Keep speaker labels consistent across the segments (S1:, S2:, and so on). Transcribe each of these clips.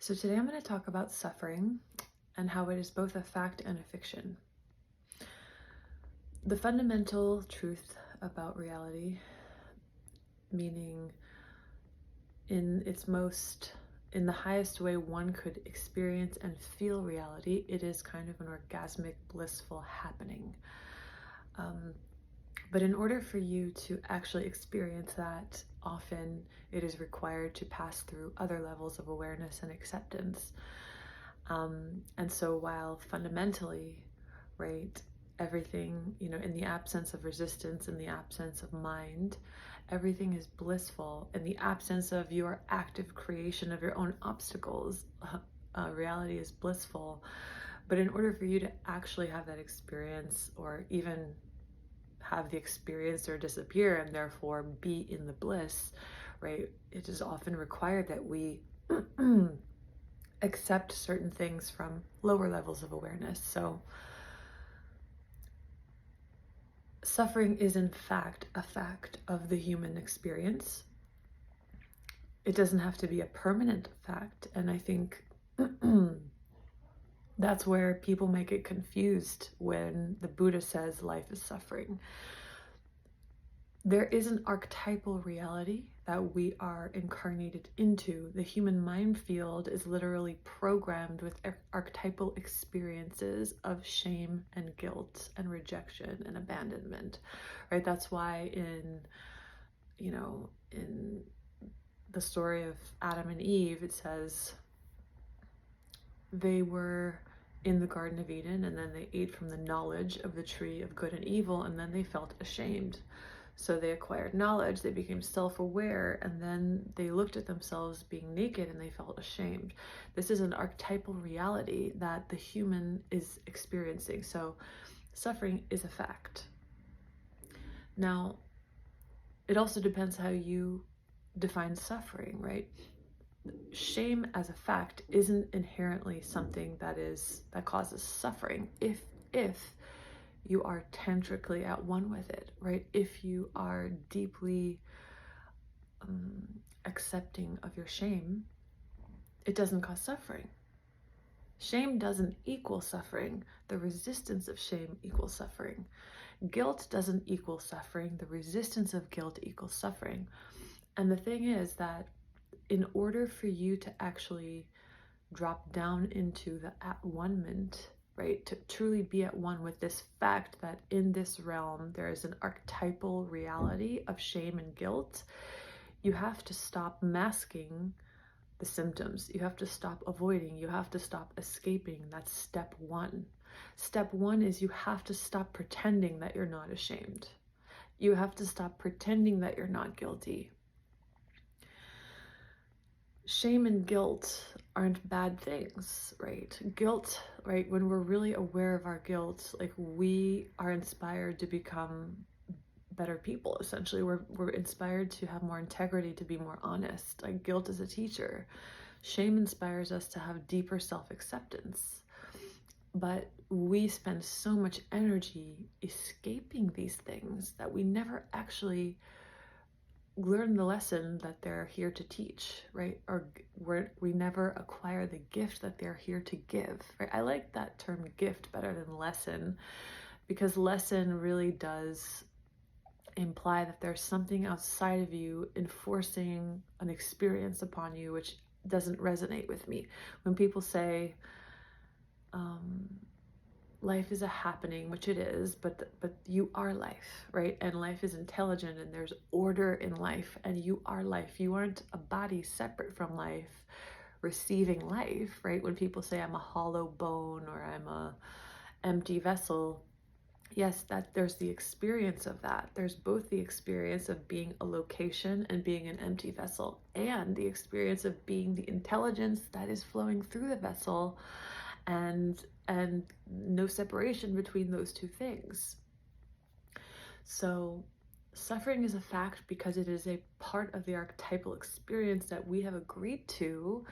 S1: So today I'm going to talk about suffering and how it is both a fact and a fiction. The fundamental truth about reality, meaning in the highest way one could experience and feel reality, it is kind of an orgasmic, blissful happening. But in order for you to actually experience that, often it is required to pass through other levels of awareness and acceptance. And so while fundamentally, right, everything, in the absence of resistance, in the absence of mind, everything is blissful. In the absence of your active creation of your own obstacles, reality is blissful. But in order for you to actually have that experience, or even have the experience or disappear and therefore be in the bliss, right, it is often required that we accept certain things from lower levels of awareness. So suffering is in fact a fact of the human experience. It doesn't have to be a permanent fact. And I think that's where people make it confused when the Buddha says life is suffering. There is an archetypal reality that we are incarnated into. The human mind field is literally programmed with archetypal experiences of shame and guilt and rejection and abandonment, right? That's why in the story of Adam and Eve, it says they were in the Garden of Eden and then they ate from the knowledge of the tree of good and evil, and then they felt ashamed. So they acquired knowledge, they became self-aware, and then they looked at themselves being naked and they felt ashamed. This is an archetypal reality that the human is experiencing. So suffering is a fact. Now, it also depends how you define suffering, right? Shame as a fact isn't inherently something that causes suffering if you are tantrically at one with it, right? If you are deeply accepting of your shame, it doesn't cause suffering. Shame doesn't equal suffering. The resistance of shame equals suffering. Guilt doesn't equal suffering. The resistance of guilt equals suffering. And the thing is that in order for you to actually drop down into the at-one-ment, right, to truly be at one with this fact that in this realm there is an archetypal reality of shame and guilt, you have to stop masking the symptoms. You have to stop avoiding. You have to stop escaping. That's step one. Step one is you have to stop pretending that you're not ashamed. You have to stop pretending that you're not guilty. Shame and guilt aren't bad things, right? Guilt, right? When we're really aware of our guilt, like, we are inspired to become better people. Essentially, we're inspired to have more integrity, to be more honest. Like, guilt is a teacher. Shame inspires us to have deeper self-acceptance. But we spend so much energy escaping these things that we never actually learn the lesson that they're here to teach, right? Or we never acquire the gift that they're here to give, right? I like that term gift better than lesson, because lesson really does imply that there's something outside of you enforcing an experience upon you, which doesn't resonate with me. When people say, life is a happening, which it is, but you are life, right? And life is intelligent, and there's order in life, and you are life. You aren't a body separate from life, receiving life, right? When people say I'm a hollow bone or I'm a empty vessel, yes, that there's the experience of that. There's both the experience of being a location and being an empty vessel, and the experience of being the intelligence that is flowing through the vessel, and no separation between those two things. So suffering is a fact because it is a part of the archetypal experience that we have agreed to,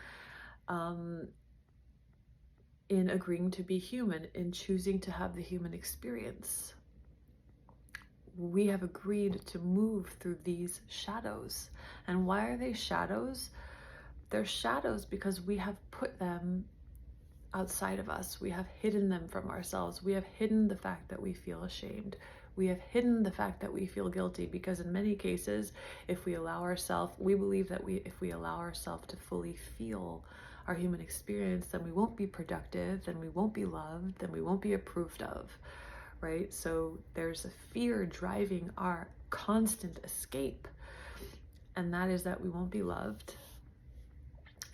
S1: in agreeing to be human, in choosing to have the human experience. We have agreed to move through these shadows. And why are they shadows? they're shadows because we have put them outside of us. We have hidden them from ourselves. We have hidden the fact that we feel ashamed. We have hidden the fact that we feel guilty, because in many cases, if we allow ourselves, we believe that if we allow ourselves to fully feel our human experience, then we won't be productive, then we won't be loved, then we won't be approved of, right? So there's a fear driving our constant escape, and that is that we won't be loved,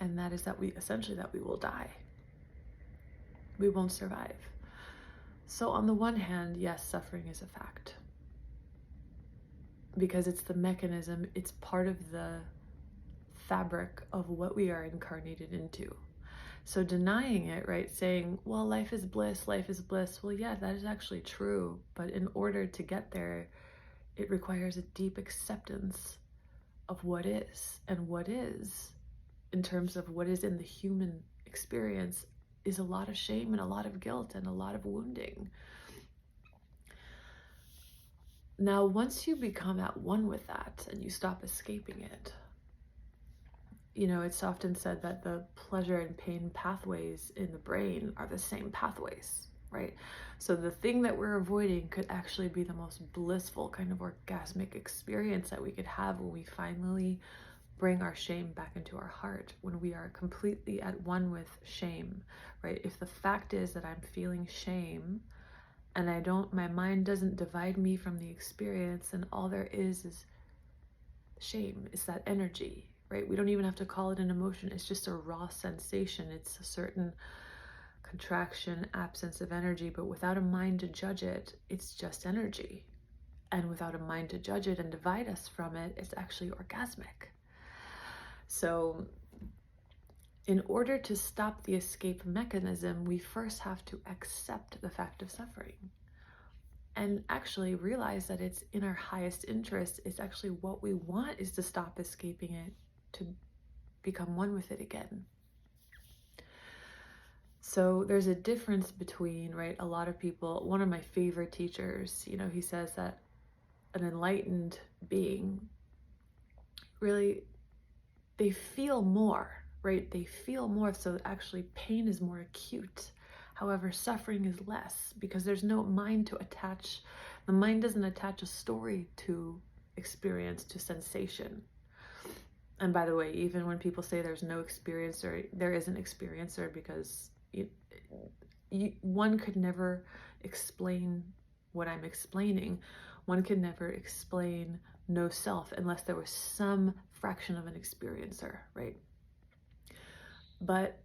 S1: and that is that we will die. We won't survive. So on the one hand, yes, suffering is a fact, because it's the mechanism, it's part of the fabric of what we are incarnated into. So denying it, right, saying, well, life is bliss, well, yeah, that is actually true, but in order to get there, it requires a deep acceptance of what is, and what is, in terms of what is in the human experience, is a lot of shame and a lot of guilt and a lot of wounding. Now, once you become at one with that and you stop escaping it, you know, it's often said that the pleasure and pain pathways in the brain are the same pathways, right? So the thing that we're avoiding could actually be the most blissful kind of orgasmic experience that we could have when we finally bring our shame back into our heart, when we are completely at one with shame, right? If the fact is that I'm feeling shame and my mind doesn't divide me from the experience, and all there is shame. It's that energy, right? We don't even have to call it an emotion. It's just a raw sensation. It's a certain contraction, absence of energy, but without a mind to judge it, it's just energy. And without a mind to judge it and divide us from it, it's actually orgasmic. So in order to stop the escape mechanism, we first have to accept the fact of suffering and actually realize that it's in our highest interest. It's actually what we want, is to stop escaping it, to become one with it again. So there's a difference between, right, a lot of people, one of my favorite teachers, you know, he says that an enlightened being really, they feel more, right? They feel more, so actually pain is more acute. However, suffering is less, because there's no mind to attach. The mind doesn't attach a story to experience, to sensation. And by the way, even when people say there's no experiencer, there is an experiencer, because one could never explain what I'm explaining. One could never explain no self unless there was some fraction of an experiencer, right? But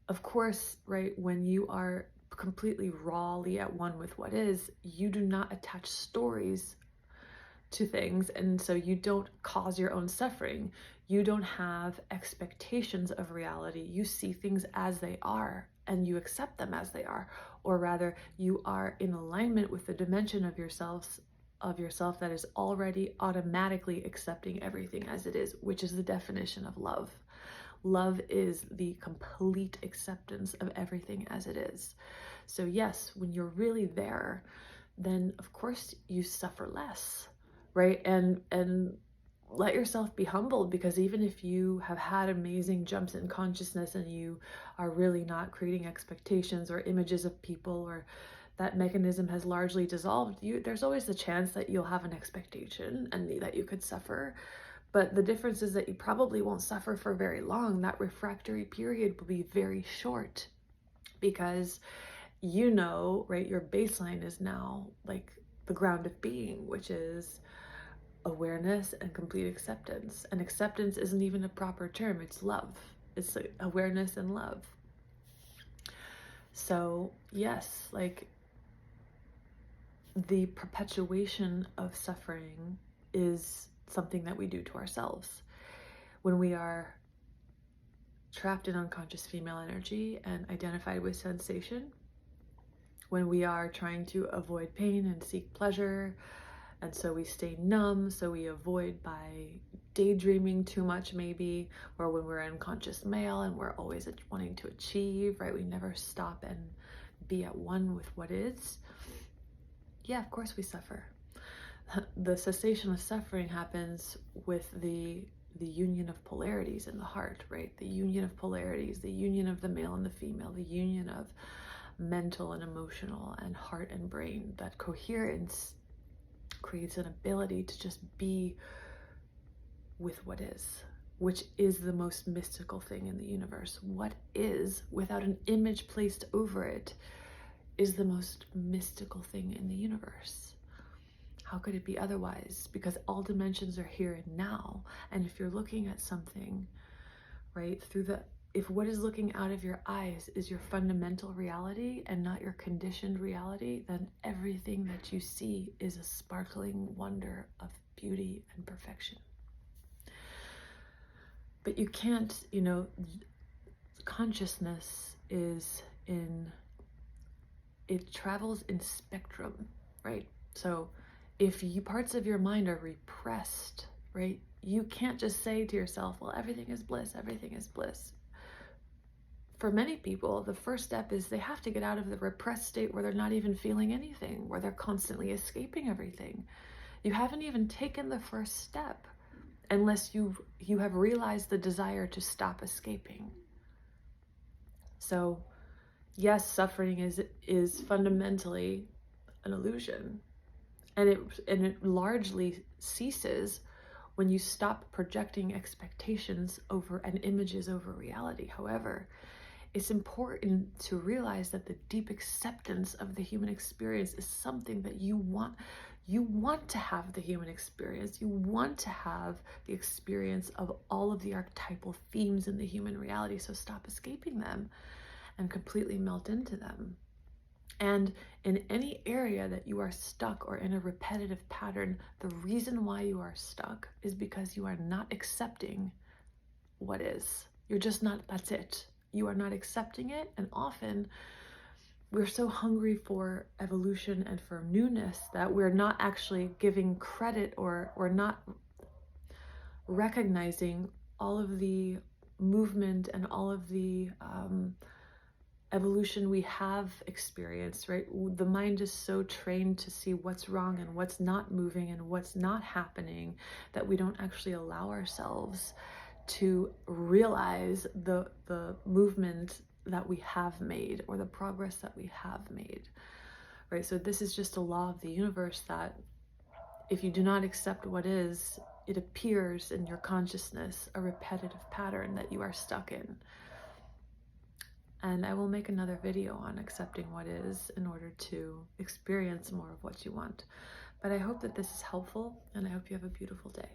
S1: of course, right, when you are completely rawly at one with what is, you do not attach stories to things, and so you don't cause your own suffering. You don't have expectations of reality. You see things as they are, and you accept them as they are, or rather, you are in alignment with the dimension of yourself that is already automatically accepting everything as it is, which is the definition of love. Love is the complete acceptance of everything as it is. So yes, when you're really there, then of course you suffer less, right? And let yourself be humbled, because even if you have had amazing jumps in consciousness and you are really not creating expectations or images of people, or that mechanism has largely dissolved, there's always the chance that you'll have an expectation and that you could suffer. But the difference is that you probably won't suffer for very long. That refractory period will be very short, because you know, right, your baseline is now like the ground of being, which is awareness and complete acceptance. And acceptance isn't even a proper term, it's love. It's like awareness and love. So yes, like the perpetuation of suffering is something that we do to ourselves. When we are trapped in unconscious female energy and identified with sensation, when we are trying to avoid pain and seek pleasure, and so we stay numb, so we avoid by daydreaming too much maybe, or when we're unconscious male and we're always wanting to achieve, right? We never stop and be at one with what is. Yeah, of course we suffer. The cessation of suffering happens with the the union of polarities in the heart, right? The union of polarities, the union of the male and the female, the union of mental and emotional and heart and brain. That coherence creates an ability to just be with what is, which is the most mystical thing in the universe. What is, without an image placed over it, is the most mystical thing in the universe. How could it be otherwise? Because all dimensions are here and now. And if you're looking at something, right, if what is looking out of your eyes is your fundamental reality and not your conditioned reality, then everything that you see is a sparkling wonder of beauty and perfection. But you can't, consciousness it travels in spectrum, right? So if parts of your mind are repressed, right, you can't just say to yourself, well, everything is bliss, everything is bliss. For many people, the first step is they have to get out of the repressed state where they're not even feeling anything, where they're constantly escaping everything. You haven't even taken the first step unless you have realized the desire to stop escaping. So yes, suffering is fundamentally an illusion, and it largely ceases when you stop projecting expectations over and images over reality. However, it's important to realize that the deep acceptance of the human experience is something that you want. You want to have the human experience. You want to have the experience of all of the archetypal themes in the human reality. So stop escaping them and completely melt into them. And in any area that you are stuck or in a repetitive pattern, the reason why you are stuck is because you are not accepting what is. You're just not, that's it. You are not accepting it. And often we're so hungry for evolution and for newness that we're not actually giving credit or not recognizing all of the movement and all of the evolution we have experienced, right? The mind is so trained to see what's wrong and what's not moving and what's not happening that we don't actually allow ourselves to realize the movement that we have made or the progress that we have made, right? So this is just a law of the universe that if you do not accept what is, it appears in your consciousness a repetitive pattern that you are stuck in. And I will make another video on accepting what is in order to experience more of what you want. But I hope that this is helpful, and I hope you have a beautiful day.